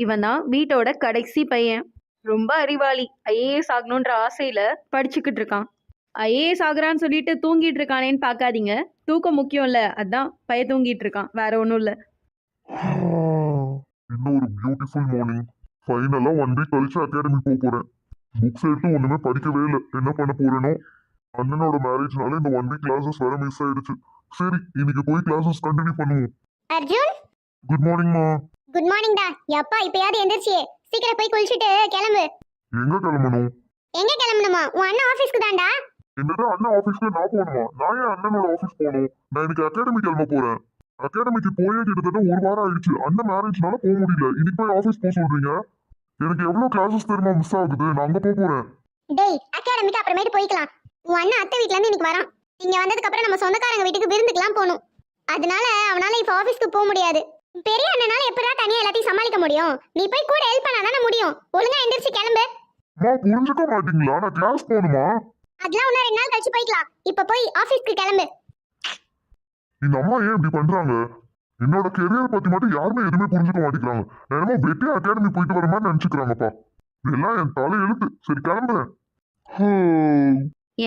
இவன் தான் வீட்டோட கடைசி பையன். ரொம்ப அறிவாளி. ஐஏஎஸ் ஆகணுன்ற ஆசையில படிச்சுக்கிட்டு இருக்கான். ஐஏஎஸ் ஆகுறான்னு சொல்லிட்டு தூங்கிட்டு இருக்கானேன்னு பார்க்காதீங்க. தூக்கம் முக்கியம் இல்ல, அதான் பையன் தூங்கிட்டு இருக்கான், வேற ஒன்றும் இல்லை. இன்னும் ஒரு பியூட்டிஃபுல் மார்னிங். ஃபைனலா 1 வீக் கழிச்சு அகாடமி போறேன். புக்ஸ் எடுத்து ஒண்ணுமே படிக்கவே இல்லை. என்ன பண்ண போறேனோ. அண்ணனோட மேரேஜ்னால இந்த 1 வீக் கிளாஸஸ் வேற மிஸ் ஆயிடுச்சு. சரி, இன்னைக்கு போய் கிளாஸஸ் கண்டினியூ பண்ணுவோம். அர்ஜுன், குட் மார்னிங்மா. குட் மார்னிங் டா. யப்பா இப்பயாவது எந்திரிச்சியே. சீக்கிரம் போய் குளிச்சிட்டு கிளம்பு. எங்க கிளம்பணும்? எங்க கிளம்பணுமா? உன் அண்ணன் ஆபீஸ்க்கு தான்டா. என்னது, அண்ணன் ஆபீஸ்க்கு நான் போகணுமா? நான் ஏன் அண்ணனோட ஆபீஸ் போகணும்? நான் இன்னைக்கு அகாடமி கிளம்ப போறேன். அகாடமிக்கு போயே கிட்டத்தட்ட 1 வாரம் ஆயிடுச்சு. அண்ணன் மேரேஜ்னால போக முடியல. இன்னைக்கு போய் ஆபீஸ் போக சொல்றீங்க? எனக்கு எவ்வளவு கிளாஸஸ் தெரியுமா மிஸ் ஆகுது. நான் அங்க போறேன். டேய், அகாடமிக்கு அப்புறமேட்டு போய்க்கலாம். உன் அண்ணன் அத்தை வீட்ல இருந்து இன்னைக்கு வரான். இங்க வந்ததுக்கு அப்புறம் நம்ம சொந்தக்காரங்க வீட்டுக்கு விருந்துக்கலாம் போகணும். அதனால அவனால இப்ப ஆபீஸ்க்கு போக முடியாது. பெரிய அண்ணனால எப்படிடா தனியா எல்லாத்தையும் சமாளிக்க முடியும்? நீ போய் கூட ஹெல்ப் பண்ணாதானே முடியும். ஒழுங்கா எந்திரிச்சு கிளம்பு. புரிஞ்சுக்க மாட்டீங்களா? நான் கிளாஸ் போகணுமா? அதெல்லாம் இன்னும் 2 நாள் கழிச்சு போய்க்கலாம். இப்ப போய் ஆபீஸ்க்கு கிளம்பு. இந்த அம்மா ஏன் இப்படி பண்றாங்க? என்னோட கெரியர் பத்தி மட்டும் யாருமே எதுவுமே புரிஞ்சுக்க மாட்டேங்கிறாங்க. என்னமோ வெட்டியா அகாடமி போயிட்டு வர மாதிரி நினைச்சுக்கிறாங்கப்பா. இதெல்லாம் என் தலை எழுத்து. சரி, கிளம்புறேன்.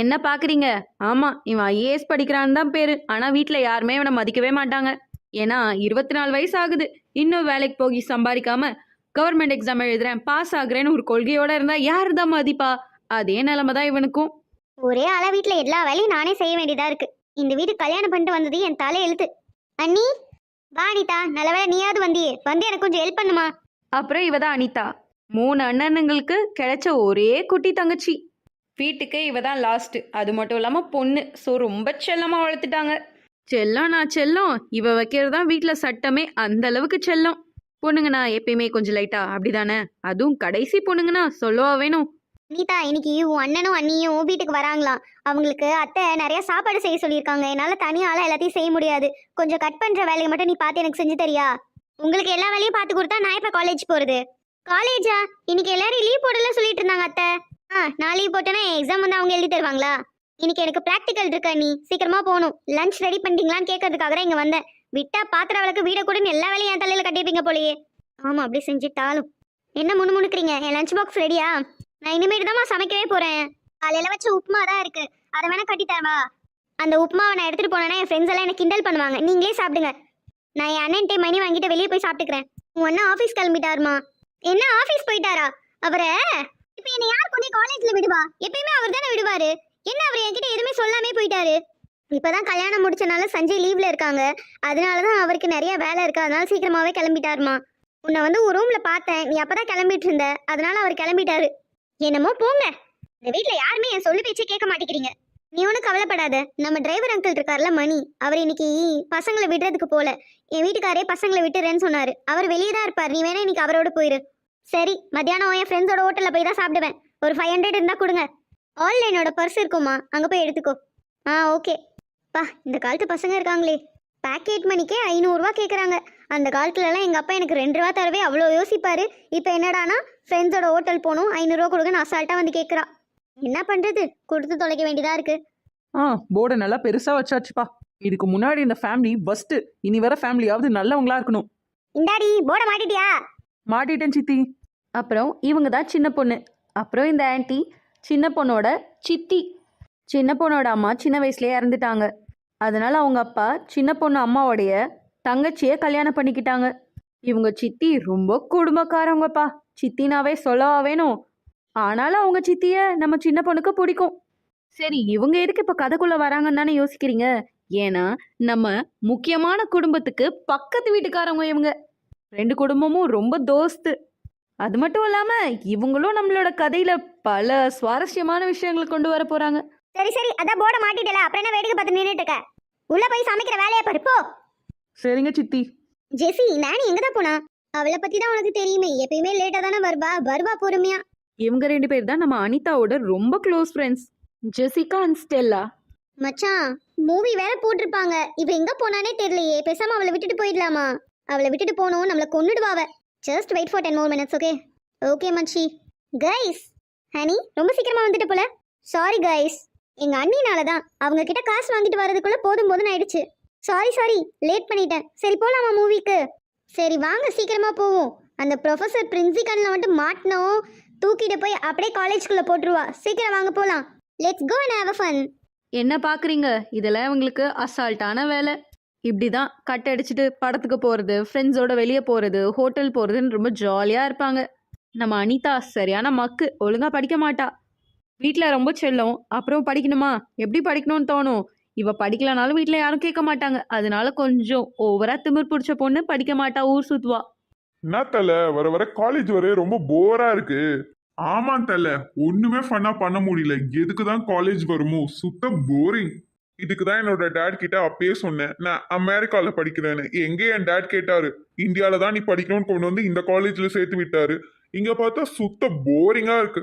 என்ன பாக்குறீங்க? ஆமா, இவன் ஐஏஎஸ் படிக்கிறான்னு தான் பேரு. ஆனா வீட்டுல யாருமே இவனை மதிக்கவே மாட்டாங்க. ஏன்னா 24 வயசு ஆகுது. இன்னும் வேலைக்கு போய் சம்பாதிக்காம கவர்மெண்ட் எக்ஸாம் எழுதுறேன், பாஸ் ஆகுறேன்னு ஒரு கொள்கையோட இருந்தா யாரு தான் மதிப்பா? அதே நிலைமை தான் இவனுக்கும். ஒரே ஆளா வீட்டுல எல்லா வேலையும் நானே செய்ய வேண்டியதா இருக்கு. இந்த வீடு கல்யாணம் பண்ணிட்டு வந்தது என் தலை எழுத்து. அண்ணி, வா அனிதா. நல்ல வேலை நீயாவது வந்தியே. வந்து எனக்கு கொஞ்சம் ஹெல்ப் பண்ணுமா? அப்புறம் இவதான் அனிதா. 3 அண்ணனுங்களுக்கு கிடைச்ச ஒரே குட்டி தங்கச்சி. வீட்டுக்கு இவ தான் லாஸ்ட். அது மட்டும் இல்லாம பொண்ணு. ஸோ ரொம்ப செல்லமா வளர்த்துட்டாங்க. செல்லம் நான் செல்லம். இவ வைக்கிறது தான் வீட்டில் சட்டமே. அந்த அளவுக்கு செல்லம். பொண்ணுங்கண்ணா எப்பயுமே கொஞ்சம் லைட்டா அப்படிதானே? அதுவும் கடைசி பொண்ணுங்கண்ணா சொல்லவா வேணும். அனிதா, இன்னைக்கு உன் அண்ணனும் அண்ணியும் வீட்டுக்கு வராங்களாம். அவங்களுக்கு அத்தை நிறைய சாப்பாடு செய்ய சொல்லியிருக்காங்க. என்னால தனியால எல்லாத்தையும் செய்ய முடியாது. கொஞ்சம் கட் பண்ற வேலையை மட்டும் நீ பார்த்து எனக்கு செஞ்சு தரியா? உங்களுக்கு எல்லா வேலையும் பார்த்து கொடுத்தா நான் இப்ப காலேஜ் போறது. காலேஜா? இன்னைக்கு எல்லாரும் லீவ் போடல சொல்லிட்டு இருந்தாங்க அத்தை. நான் லீவ் போட்டேன்னா எக்ஸாம் வந்து அவங்க எழுதி தருவாங்களா? இன்னைக்கு எனக்கு பிராக்டிக்கல் இருக்கா. நீ சீக்கிரமா போகணும். லஞ்ச் ரெடி பண்ணிட்டீங்களான்னு கேட்கறதுக்காக தான் இங்க வந்தேன். விட்டா பாத்திர விளக்கு வீட கூட எல்லா வேலையும் என் தலையில கட்டியிருப்பீங்க போலயே. ஆமா, அப்படி செஞ்சுட்டாலும் என்ன முணுமுணுக்குறீங்க? என் லஞ்ச் பாக்ஸ் ரெடியா? நான் இனிமேட்டு தான் சமைக்கவே போறேன். காலையில வச்ச உப்புமா தான் இருக்கு. அதை வேணா கட்டி தரவா? அந்த உப்புமாவை நான் எடுத்துட்டு போனேன்னா என் ஃப்ரெண்ட்ஸ் எல்லாம் என்ன கிண்டல் பண்ணுவாங்க. நீங்களே சாப்பிடுங்க. நான் என் அண்ணன்ட்டே மணி வாங்கிட்டு வெளியே போய் சாப்பிட்டுக்கிறேன். உன் அண்ணன் ஆஃபீஸ் கிளம்பிட்டாருமா? என்ன ஆஃபீஸ் போயிட்டாரா அவரை? இப்ப என்ன யார் கொண்டே காலேஜ்ல விடுவா? எப்பயுமே அவர் தானே விடுவாரு. என்ன அவர் என்கிட்ட எதுவுமே சொல்லாமே போயிட்டாரு? இப்பதான் கல்யாணம் முடிச்சனால சஞ்சய் லீவ்ல இருக்காங்க. அதனாலதான் அவருக்கு நிறைய வேலை இருக்கு. அதனால சீக்கிரமாவே கிளம்பிட்டாருமா. உன்னை வந்து ஒரு ரூம்ல பார்த்தேன். நீ அப்பதான் கிளம்பிட்டு இருந்த. அதனால அவர் கிளம்பிட்டாரு. என்னமோ போங்க. இந்த வீட்டுல யாருமே என் சொல்லு பேச்சே கேட்க மாட்டேங்கிறீங்க. நீ ஒன்னும் கவலைப்படாத. நம்ம டிரைவர் அங்கிள் இருக்கார்ல மணி, அவர் இன்னைக்கு பசங்களை விடுறதுக்கு போல. என் வீட்டுக்காரே பசங்களை விட்டுறேன்னு சொன்னாரு. அவர் வெளியே தான் இருப்பார். நீ வேணா இன்னைக்கு அவரோட போயிரு. சரி, மத்தியானம் என் ஃப்ரெண்ட்ஸோட ஹோட்டல்ல போய் தான் சாப்பிடுவேன். ஒரு 500 இருந்தா கொடுங்க. ஆன்லைனோட பர்ஸ் இருக்குமா, அங்க போய் எடுத்துக்கோ. ஓகே. பா, இந்த காலத்து பசங்க இருக்காங்களே, பேக்கெட் மணிக்கே 500 ரூபா கேட்குறாங்க. அந்த காலத்துலலாம் எங்கள் அப்பா எனக்கு 2 ரூபா தரவே அவ்வளோ யோசிப்பாரு. இப்போ என்னடானா ஃப்ரெண்ட்ஸோட ஹோட்டல் போகணும், 500 ரூபா கொடுங்க, நான் அசால்ட்டாக வந்து கேட்குறா. என்ன பண்ணுறது, கொடுத்து தொலைக்க வேண்டியதாக இருக்கு. போர்டை நல்லா பெருசாக வச்சாச்சுப்பா. இதுக்கு முன்னாடி இந்த ஃபேமிலி ஃபஸ்ட்டு. இனி வர ஃபேமிலியாவது நல்லவங்களா இருக்கணும். இந்தாடி போர்டை மாட்டிட்டியா? மாட்டிட்டேன் சித்தி. அப்புறம் இவங்க தான் சின்ன பொண்ணு. அப்புறம் இந்த ஆன்ட்டி சின்ன பொண்ணோட சித்தி. சின்ன பொண்ணோட அம்மா சின்ன வயசுலேயே இறந்துட்டாங்க. அதனால அவங்க அப்பா சின்ன பொண்ணு அம்மாவோடைய தங்கச்சியை கல்யாணம் பண்ணிக்கிட்டாங்க. இவங்க சித்தி ரொம்ப குடும்பக்காரவங்கப்பா. சித்தினாவே சொல்லவா வேணும். ஆனாலும் அவங்க சித்திய நம்ம சின்ன பொண்ணுக்கு பிடிக்கும். சரி, இவங்க எதுக்கு இப்போ கதைக்குள்ள வராங்கன்னு தானே யோசிக்கிறீங்க. ஏன்னா நம்ம முக்கியமான குடும்பத்துக்கு பக்கத்து வீட்டுக்காரவங்க இவங்க. 2 குடும்பமும் ரொம்ப தோஸ்து. அது மட்டும் இல்லாம இவங்களும் நம்மளோட கதையில பல சுவாரஸ்யமான விஷயங்களை கொண்டு வர போறாங்க. சரி சரி, அதான் போர்டை மாட்டிட்டல, அப்புறம் என்ன வேடிக்கை பார்த்து நின்றுட்டு இருக்க? உள்ள போய் சமைக்கிற வேலையை பருப்போ. சரிங்க சித்தி. ஜெசி, நானி எங்க தான் போனா? அவளை பத்தி தான் உனக்கு தெரியுமே, எப்பயுமே லேட்டா தானே வருவா பொறுமையா. இவங்க 2 பேர் தான் நம்ம அனிதாவோட ரொம்ப close friends, Jessica and Stella. மச்சான், மூவி வேற போட்டிருப்பாங்க. இப்ப எங்க போனானே தெரியலையே. பேசாம அவளை விட்டுட்டு போயிடலாமா? அவளை விட்டுட்டு போனோம், நம்மளை கொன்னுடுவாவ. Just wait for 10 more minutes, okay? Okay மச்சி. கைஸ், ஹனி ரொம்ப சீக்கிரமா வந்துட்டு போல. சாரி கைஸ், எங்க அண்ணினால தான். அவங்க கிட்ட காசு வாங்கிட்டு வரதுக்குள்ள போதும் ஆயிடுச்சு. சாரி லேட் பண்ணிட்டேன். சரி போலாமா மூவிக்கு? சரி வாங்க சீக்கிரமா போவோம். அந்த ப்ரொஃபஸர் பிரின்சிகல்ல வந்துட்டு மாட்டினோம், தூக்கிட்டு போய் அப்படியே காலேஜ்குள்ளே போட்டுருவா. சீக்கிரம் வாங்க போகலாம். Let's go and have a fun. என்ன பார்க்குறீங்க, இதெல்லாம் இவங்களுக்கு அசால்ட்டான வேலை. இப்படி தான் கட் அடிச்சுட்டு படத்துக்கு போகிறது, ஃப்ரெண்ட்ஸோட வெளியே போகிறது, ஹோட்டல் போகிறதுன்னு ரொம்ப ஜாலியாக இருப்பாங்க. நம்ம அனிதா சரியான மக்கு, ஒழுங்காக படிக்க மாட்டா. வீட்டில் ரொம்ப செல்லம், அப்புறம் படிக்கணுமா, எப்படி படிக்கணும்னு தோணும். இவ படிக்கலனாலும் வீட்டில் யாரும் கேட்க மாட்டாங்க. அதனால கொஞ்சம் ஓவரா திமிர் பிடிச்ச பொண்ணு, படிக்க மாட்டா, ஊர் சுத்துவா. என்ன தல வர வர காலேஜ் வர ரொம்ப போரா இருக்கு. ஆமா தல, ஒண்ணுமே ஃபன்னா பண்ண முடியல. எதுக்கு தான் காலேஜ் வருமோ, சுத்த போரிங். இதுக்கு தான் என்னோட டேட் கிட்ட அப்பயே சொன்னேன், நான் அமெரிக்கால படிக்கிறேன்னு. எங்க என் டேட் கேட்டாரு, இந்தியால தான் நீ படிக்கணும்னு கொண்டு வந்து இந்த காலேஜ்ல சேர்த்து விட்டாரு. இங்க பார்த்தா சுத்த போரிங்கா இருக்கு.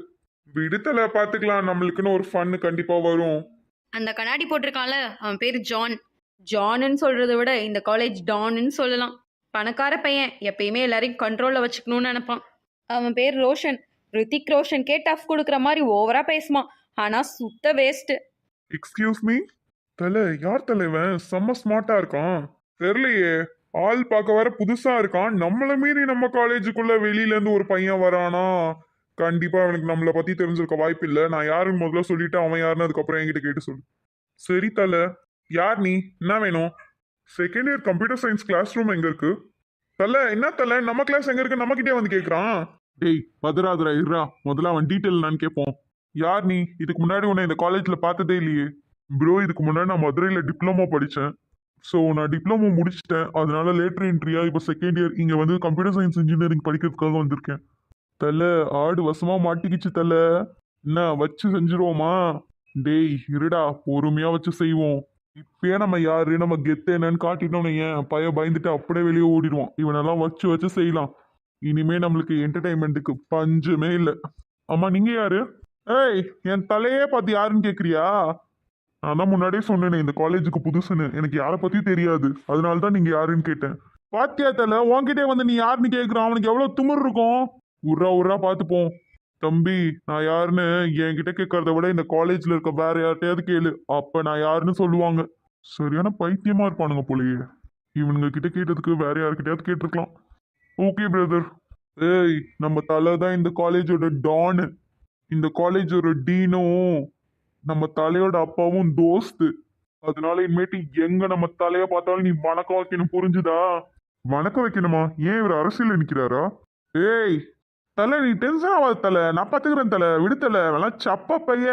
விடுதலை பாத்துக்கலாம், நம்மளுக்குன்னு ஒரு ஃபன்னு கண்டிப்பா வரும். அந்த கண்ணாடி போட்டிருக்கான்ல, அவன் பேர் ஜான். ஜான்னு சொல்றதை விட இந்த காலேஜ் டான்னு சொல்லலாம். பணக்கார பையன், எப்பயுமே எல்லாரையும் கண்ட்ரோலில் வச்சுக்கணும்னு நினைப்பான். அவன் பேர் ரோஷன். ரித்திக் ரோஷன்கே டஃப் கொடுக்குற மாதிரி ஓவரா பேசுவான். ஆனால் சுத்த வேஸ்ட்டு. எக்ஸ்கியூஸ் மீ தல, யார் தலைவன்? செம்ம ஸ்மார்ட்டா இருக்கான். தெரியலையே, ஆள் பார்க்க வர புதுசா இருக்கான். நம்மள மீறி நம்ம காலேஜுக்குள்ள வெளியில இருந்து ஒரு பையன் வரானா, கண்டிப்பா அவனுக்கு நம்மளை பத்தி தெரிஞ்சிருக்க வாய்ப்பு இல்லை. நான் யாருன்னு முதல்ல சொல்லிட்டு அவன் யாருன்னு அதுக்கப்புறம் என்கிட்ட கேட்டு சொல்லு. சரி தல, யார் நீ, என்ன வேணும்? Second year computer science class room எங்க இருக்கு? தல என்ன தல, நம்ம கிளாஸ் எங்க இருக்கு நம்மகிட்டே வந்து கேக்குறான். டேய் பதராதுரா, இருறா, முதல்ல அவன் டீட்டெயில் நான் கேட்போம். யார் நீ? இதுக்கு முன்னாடி உன்னை இந்த காலேஜ்ல பார்த்ததே இல்லையே. ப்ரோ, இதுக்கு முன்னாடி நான் மதுரையில் டிப்ளமோ படித்தேன். ஸோ நான் டிப்ளமோ முடிச்சிட்டேன். அதனால லேட்டர் என்ட்ரியா இப்போ செகண்ட் இயர் இங்கே வந்து கம்ப்யூட்டர் சயின்ஸ் இன்ஜினியரிங் படிக்கிறதுக்காக வந்திருக்கேன். தல, ஆடு வசமா மாட்டிக்கிச்சு தல. என்ன வச்சு செஞ்சிருவோமா? டேய் இருடா, பொறுமையா வச்சு செய்வோம். இப்பயே நம்ம யாரு, நம்ம கெத்து என்னன்னு காட்டிட்டோம்னு ஏன் பையன் பயந்துட்டு அப்படியே வெளியே ஓடிடுவான். இவனெல்லாம் வச்சு வச்சு செய்யலாம். இனிமே நம்மளுக்கு என்டர்டைன்மெண்ட்டுக்கு பஞ்சமே இல்லை. ஆமா, நீங்க யாரு? ஏய், என் தலையே பார்த்து யாருன்னு கேக்குறியா? நான் தான் முன்னாடியே சொன்னேனே, இந்த காலேஜுக்கு புதுசுன்னு, எனக்கு யாரை பத்தியும் தெரியாது. அதனால தான் நீங்க யாருன்னு கேட்டேன். பாத்தியா தல, உன்கிட்டே வந்து நீ யாருன்னு கேட்குறான். அவனுக்கு எவ்வளவு திமிர் இருக்கும். உர்ரா பார்த்துப்போம். தம்பி, நான் யாருன்னு என்கிட்ட கேட்கறத விட இந்த காலேஜ்ல இருக்க வேற யார்கிட்டயாவது கேளு, அப்ப நான் யாருன்னு சொல்லுவாங்க. சரியான பைத்தியமா இருப்பானுங்க போலயே. இவனுங்க கிட்ட கேட்டதுக்கு வேற யாருக்கிட்டயாவது கேட்டிருக்கலாம். Okay brother. ஏய், நம்ம தலை தான் இந்த காலேஜோட டானு. இந்த காலேஜோட டீனும் நம்ம தலையோட அப்பாவும் தோஸ்து. அதனால இனிமேட்டு எங்க நம்ம தலைய பார்த்தாலும் நீ வணக்கம் வைக்கணும், புரிஞ்சுதா? வணக்கம் வைக்கணுமா? ஏன் இவர் அரசியல் நிக்கிறாரா? ஏய் தலை, நீ டென்ஷன் ஆகாத தலை, நான் பாத்துக்கிறேன் தலை, விடுத்தல வேணாம் சப்ப பைய.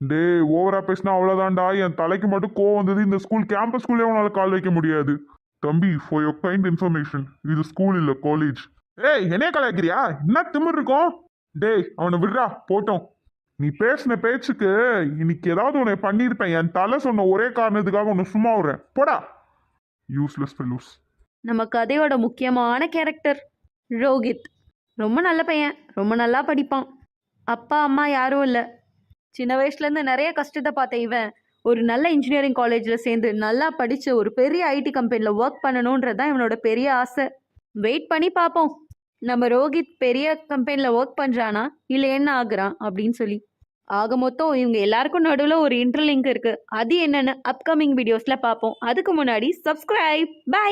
டேய், ஓவரா பேசினா அவ்வளவுதான்டா. என் தலைக்கு மட்டும் கோவம் வந்தது, இந்த ஸ்கூல் கேம்பஸ்குள்ளே உன்னால கால் வைக்க முடியாது. தம்பி, ஃபார் யோர் கைண்ட் இன்ஃபர்மேஷன், இது ஸ்கூல் இல்ல காலேஜ். ஏய், என்னைய கலாய்க்கிறியா? என்ன திமிர் இருக்கும்? டேய், அவனை விடுறா போட்டோம். நீ பேசின பேச்சுக்கு இன்னைக்கு ஏதாவது உன்னை பண்ணியிருப்பேன். என் தலை சொன்ன ஒரே காரணத்துக்காக உன்னை சும்மா விடுறேன், போடா. Useless fellows. நம்ம கதையோட முக்கியமான கேரக்டர் ரோஹித். ரொம்ப நல்ல பையன், ரொம்ப நல்லா படிப்பான். அப்பா அம்மா யாரும் இல்லை. சின்ன வயசுலேருந்து நிறைய கஷ்டத்தை பார்த்த இவன் ஒரு நல்ல இன்ஜினியரிங் காலேஜில் சேர்ந்து நல்லா படித்து ஒரு பெரிய ஐடி கம்பெனியில் ஒர்க் பண்ணணுன்றது தான் இவனோட பெரிய ஆசை. வெயிட் பண்ணி பார்ப்போம், நம்ம ரோஹித் பெரிய கம்பெனியில் ஒர்க் பண்ணுறானா இல்லை என்ன ஆகுறான் அப்படின்னு சொல்லி. ஆக மொத்தம் இவங்க எல்லாருக்கும் நடுவில் ஒரு இன்டர்லிங்க் இருக்குது. அது என்னென்னு அப்கமிங் வீடியோஸில் பார்ப்போம். அதுக்கு முன்னாடி சப்ஸ்கிரைப். பை.